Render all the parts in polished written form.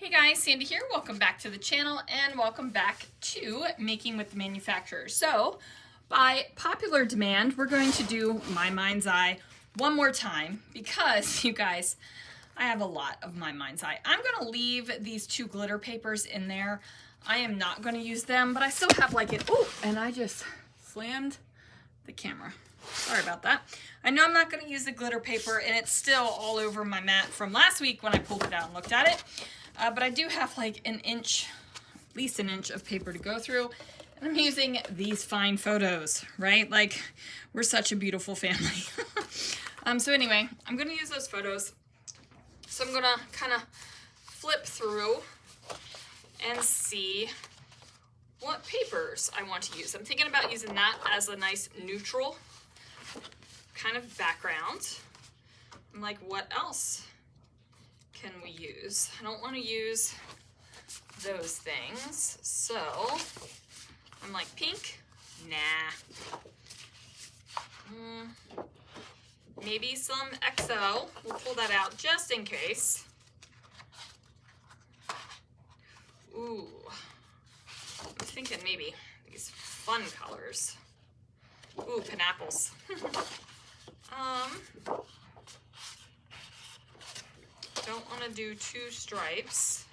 Hey guys, Sandy here. Welcome back to the channel and welcome back to Making with the Manufacturer. So, by popular demand, we're going to do My Mind's Eye one more time because, you guys, I have a lot of My Mind's Eye. I'm going to leave these two glitter papers in there. I am not going to use them, but I still have like it. Oh, and I just slammed the camera. Sorry about that. I know I'm not going to use the glitter paper and it's still all over my mat from last week when I pulled it out and looked at it. But I do have like an inch, at least an inch of paper to go through. And I'm using these fine photos, right? Like, we're such a beautiful family. So anyway, I'm going to use those photos. So I'm going to kind of flip through and see what papers I want to use. I'm thinking about using that as a nice neutral kind of background. I'm like, what else can we use? I don't want to use those things, so I'm like, pink? Nah. Maybe some XO. We'll pull that out just in case. Ooh. I'm thinking maybe these fun colors. Ooh, pineapples. Don't want to do two stripes.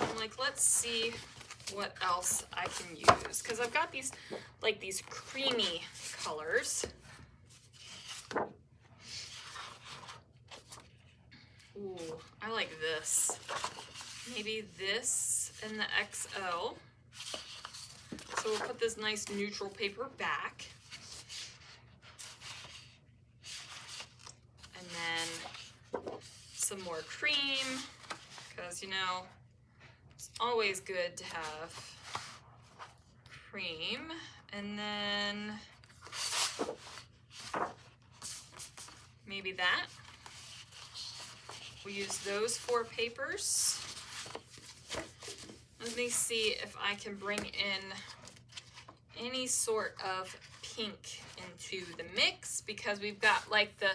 I'm like, let's see what else I can use. Because I've got these, like these creamy colors. Ooh, I like this. Maybe this and the XO. So we'll put this nice neutral paper back. And then some more cream, because you know, it's always good to have cream. And then maybe that. We'll use those four papers. Let me see if I can bring in any sort of pink into the mix, because we've got like the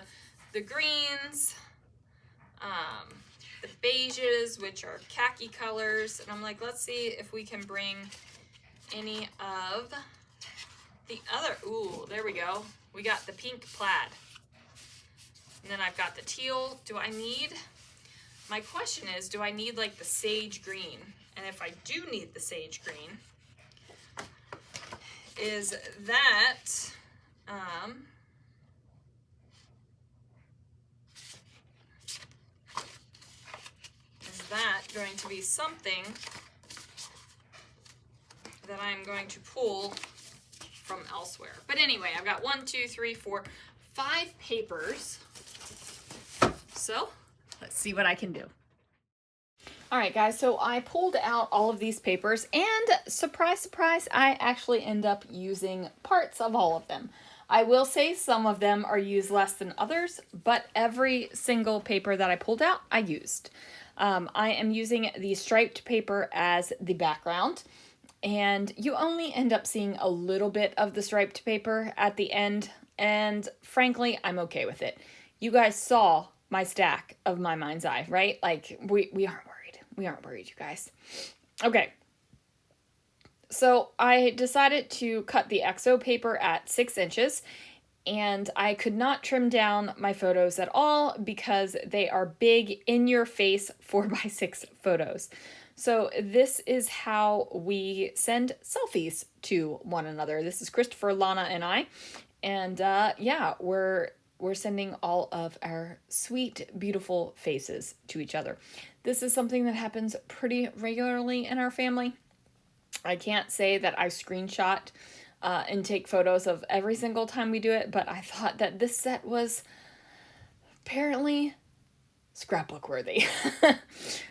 greens, the beiges, which are khaki colors, and I'm like, let's see if we can bring any of the other, ooh, there we go. We got the pink plaid. And then I've got the teal. My question is, do I need like the sage green? And if I do need the sage green, is that, going to be something that I'm going to pull from elsewhere? But anyway, I've got 1, 2, 3, 4, 5 papers. So let's see what I can do. All right, guys, so I pulled out all of these papers and surprise, surprise, I actually end up using parts of all of them. I will say some of them are used less than others, but every single paper that I pulled out, I used. I am using the striped paper as the background, and you only end up seeing a little bit of the striped paper at the end, and frankly, I'm okay with it. You guys saw my stack of My Mind's Eye, right? Like, we aren't worried. We aren't worried, you guys. Okay. So I decided to cut the XO paper at 6 inches, and I could not trim down my photos at all because they are big, in-your-face 4x6 photos. So this is how we send selfies to one another. This is Christopher, Lana, and I. And yeah, we're sending all of our sweet, beautiful faces to each other. This is something that happens pretty regularly in our family. I can't say that I screenshot and take photos of every single time we do it, but I thought that this set was apparently scrapbook worthy.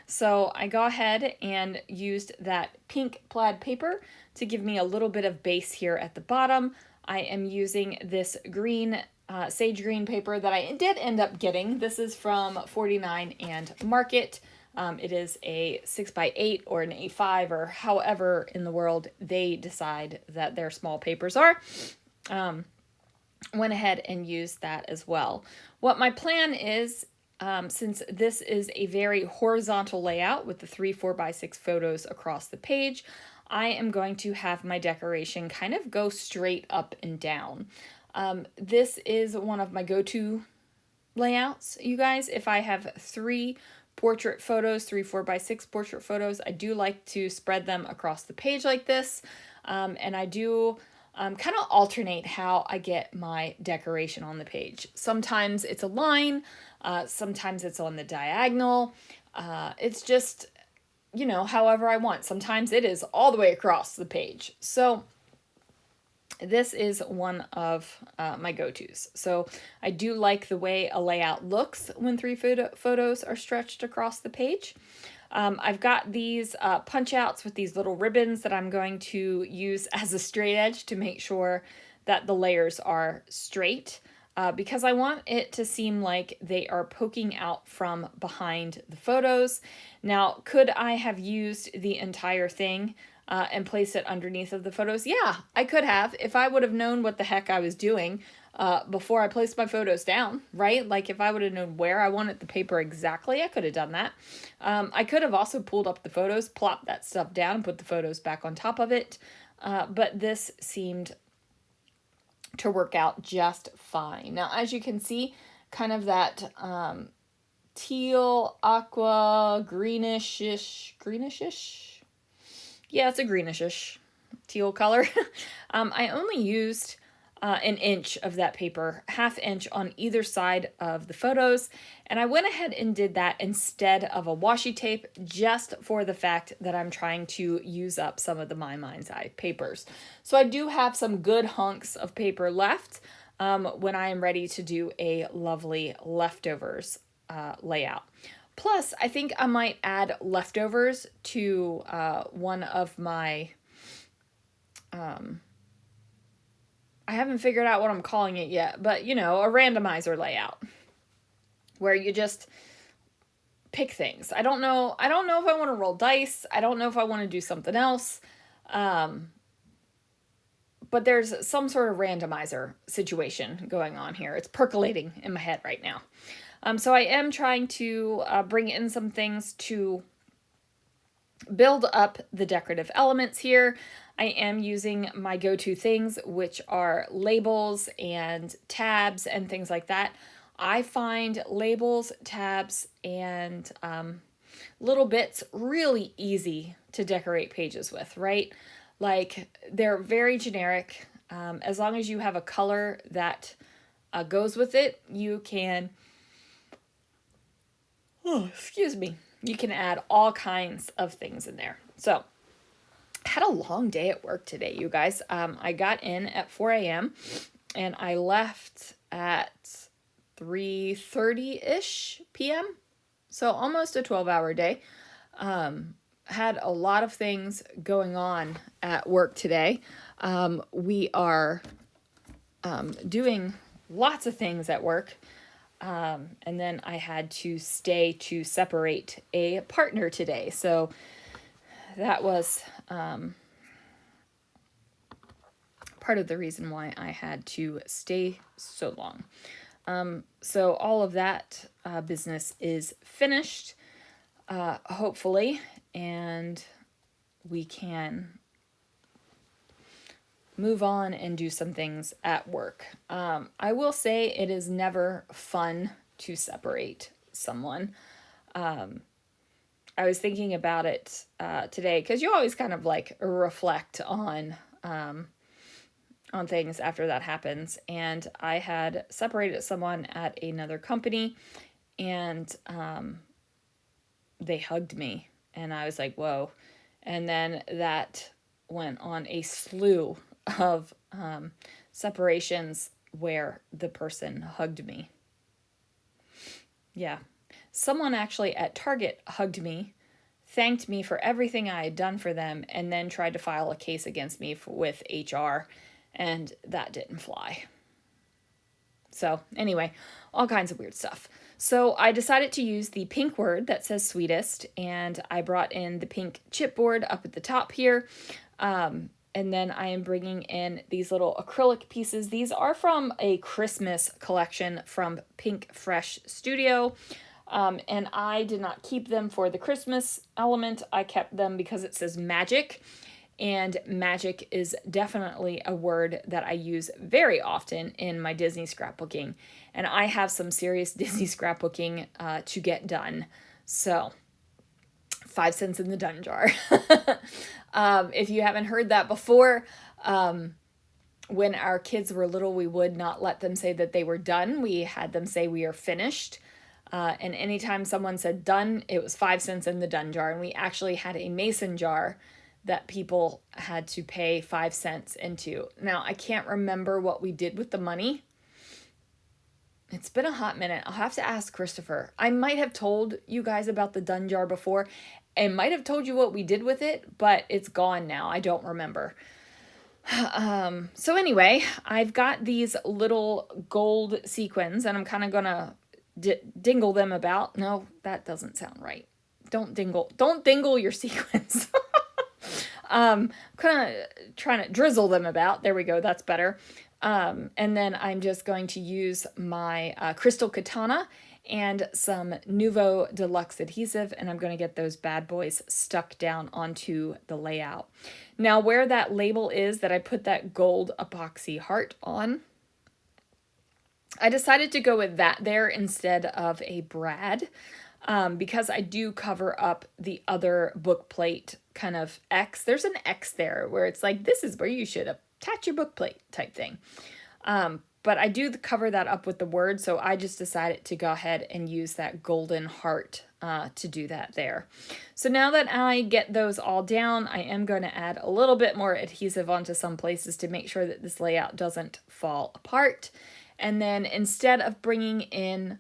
So I go ahead and used that pink plaid paper to give me a little bit of base here at the bottom. I am using this green, sage green paper that I did end up getting. This is from 49 and Market. It is a 6x8 or an A5 or however in the world they decide that their small papers are. Went ahead and used that as well. What my plan is since this is a very horizontal layout with the 3 4x6 photos across the page, I am going to have my decoration kind of go straight up and down. This is one of my go-to layouts, you guys. If I have 3 portrait photos, 3 4x6 portrait photos, I do like to spread them across the page like this. And I do kind of alternate how I get my decoration on the page. Sometimes it's a line, sometimes it's on the diagonal. It's just, you know, however I want. Sometimes it is all the way across the page. So this is one of my go-tos. So I do like the way a layout looks when 3 photos are stretched across the page. I've got these punch outs with these little ribbons that I'm going to use as a straight edge to make sure that the layers are straight, because I want it to seem like they are poking out from behind the photos. Now, could I have used the entire thing and place it underneath of the photos? Yeah, I could have, if I would have known what the heck I was doing before I placed my photos down, right? Like if I would have known where I wanted the paper exactly, I could have done that. I could have also pulled up the photos, plopped that stuff down, and put the photos back on top of it. But this seemed to work out just fine. Now, as you can see, kind of that teal, aqua, greenish-ish. Yeah, it's a greenish-ish teal color. I only used an inch of that paper, 1/2 inch on either side of the photos, and I went ahead and did that instead of a washi tape, just for the fact that I'm trying to use up some of the My Mind's Eye papers. So I do have some good hunks of paper left when I am ready to do a lovely leftovers layout. Plus, I think I might add leftovers to one of my, I haven't figured out what I'm calling it yet, but you know, a randomizer layout where you just pick things. I don't know if I want to roll dice. I don't know if I want to do something else. But there's some sort of randomizer situation going on here. It's percolating in my head right now. So I am trying to bring in some things to build up the decorative elements here. I am using my go-to things, which are labels and tabs and things like that. I find labels, tabs, and little bits really easy to decorate pages with, right? Like, they're very generic. As long as you have a color that goes with it, you can, you can add all kinds of things in there. So, I had a long day at work today, you guys. I got in at 4 a.m. and I left at 3:30-ish p.m. So almost a 12-hour day. Had a lot of things going on at work today. We are doing lots of things at work. And then I had to stay to separate a partner today. So that was part of the reason why I had to stay so long. So all of that business is finished, hopefully, and we can move on and do some things at work. I will say it is never fun to separate someone. I was thinking about it today, because you always kind of like reflect on things after that happens. And I had separated someone at another company, and they hugged me, and I was like, whoa. And then that went on a slew of separations where the person hugged me. Yeah. Someone actually at Target hugged me, thanked me for everything I had done for them, and then tried to file a case against me with HR, and that didn't fly. So anyway, all kinds of weird stuff. So I decided to use the pink word that says Sweetest, and I brought in the pink chipboard up at the top here. And then I am bringing in these little acrylic pieces. These are from a Christmas collection from Pink Fresh Studio. And I did not keep them for the Christmas element. I kept them because it says magic. And magic is definitely a word that I use very often in my Disney scrapbooking. And I have some serious Disney scrapbooking to get done. So, 5 cents in the done jar. If you haven't heard that before, when our kids were little, we would not let them say that they were done. We had them say we are finished. And anytime someone said done, it was 5 cents in the done jar. And we actually had a mason jar that people had to pay 5 cents into. Now, I can't remember what we did with the money. It's been a hot minute. I'll have to ask Christopher. I might have told you guys about the done jar before and might have told you what we did with it, but it's gone now. I don't remember. So anyway, I've got these little gold sequins and I'm kind of going to dingle them about. No, that doesn't sound right. Don't dingle your sequins. Kind of trying to drizzle them about. There we go. That's better. And then I'm just going to use my Crystal Katana and some Nuvo Deluxe adhesive, and I'm going to get those bad boys stuck down onto the layout. Now, where that label is that I put that gold epoxy heart on, I decided to go with that there instead of a brad. Because I do cover up the other book plate kind of X. There's an X there where it's like, this is where you should attach your book plate type thing. But I do cover that up with the word, so I just decided to go ahead and use that golden heart to do that there. So now that I get those all down, I am going to add a little bit more adhesive onto some places to make sure that this layout doesn't fall apart. And then instead of bringing in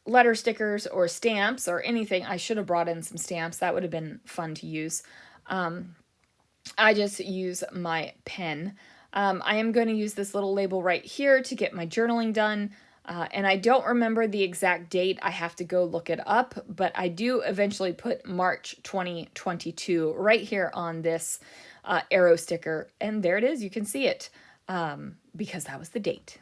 letter stickers or stamps or anything, I should have brought in some stamps. That would have been fun to use. I just use my pen. I am going to use this little label right here to get my journaling done. And I don't remember the exact date. I have to go look it up, but I do eventually put March 2022 right here on this arrow sticker. And there it is. You can see it. Because that was the date.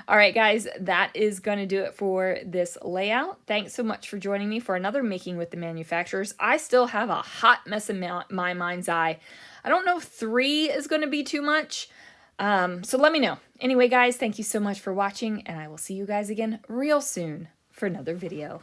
All right, guys, that is going to do it for this layout. Thanks so much for joining me for another Making with the Manufacturers. I still have a hot mess in my mind's eye. I don't know if 3 is going to be too much. So let me know. Anyway, guys, thank you so much for watching, and I will see you guys again real soon for another video.